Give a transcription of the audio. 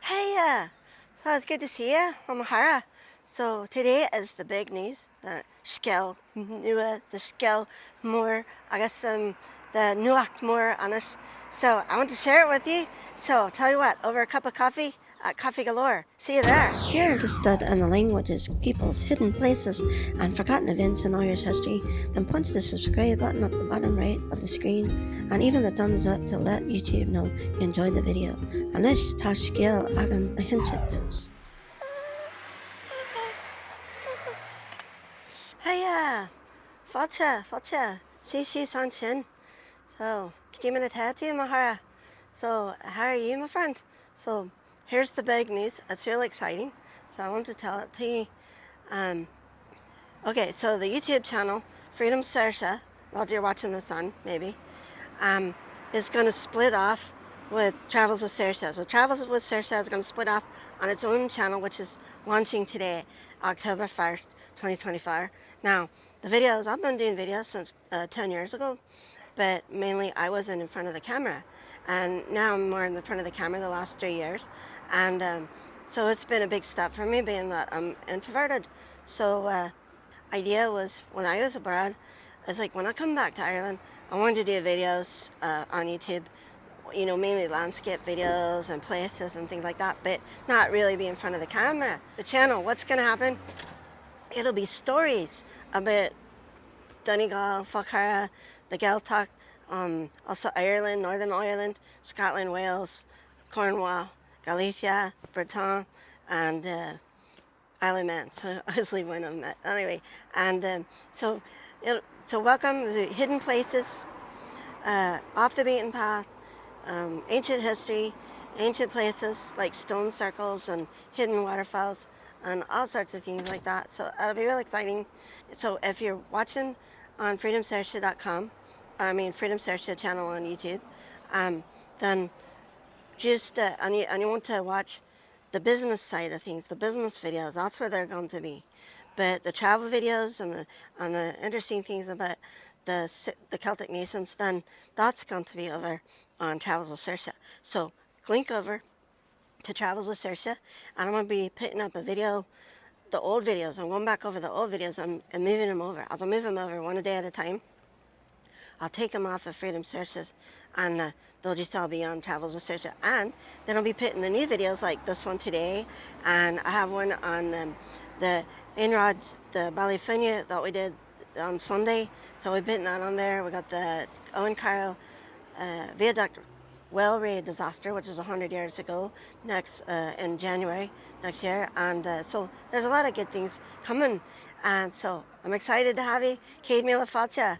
Hey, so it's good to see you. I'm Mahara. So today is the big news. The Scéal nua, the Scéal more, I guess the nuacht more on us. So I want to share it with you. So I'll tell you what, over a cup of coffee at Coffee Galore. See you there. If you're interested in the languages, peoples, hidden places, and forgotten events in Irish history, then punch the subscribe button at the bottom right of the screen, and even the thumbs up to let YouTube know you enjoyed the video. And this tá Scéal agam a hinted it. Hey, Fáilte, sí, san sin. So, Kidimina Tati, Mahara. So, how are you, my friend? So, here's the big news. It's really exciting. So, I want to tell it to you. Okay, so the YouTube channel, Freedom Saoirse, while you're watching the sun, maybe, is going to split off with Travels with Saoirse. So Travels with Saoirse is going to split off on its own channel, which is launching today, October 1st, 2024. Now, the videos, I've been doing videos since 10 years ago, but mainly I wasn't in front of the camera. And now I'm more in the front of the camera the last 3 years. And so it's been a big step for me, being that I'm introverted. So idea was, when I was abroad, it's like when I come back to Ireland, I wanted to do videos on YouTube, you know, mainly landscape videos and places and things like that, but not really be in front of the camera. The channel, what's going to happen? It'll be stories about Donegal, Falkirk, the Gaeltacht, also Ireland, Northern Ireland, Scotland, Wales, Cornwall, Galicia, Breton, and Isle of Man. So I was leaving one of them. Anyway, and so welcome to hidden places, off the beaten path, ancient history, ancient places like stone circles and hidden waterfalls and all sorts of things like that. So it'll be real exciting. So if you're watching on freedomsaoirse.com, Freedom Saoirse channel on YouTube, then just, and you want to watch the business side of things, the business videos, that's where they're going to be. But the travel videos and the interesting things about the Celtic nations, then that's going to be over on Travels with Saoirse. So link over to Travels with Saoirse, and I'm going to be putting up a video, the old videos. I'm going back over the old videos and moving them over. As I move them over one a day at a time, I'll take them off of Freedom Saoirse, and they'll just all be on Travels with Saoirse. And then I'll be putting the new videos like this one today, and I have one on the Einrod, the Ballyfinnia that we did on Sunday. So we're putting that on there. We got the Owen Carroll Viaduct railway disaster, which is 100 years ago, next in January next year. And so there's a lot of good things coming. And so I'm excited to have you. Céad míle fáilte.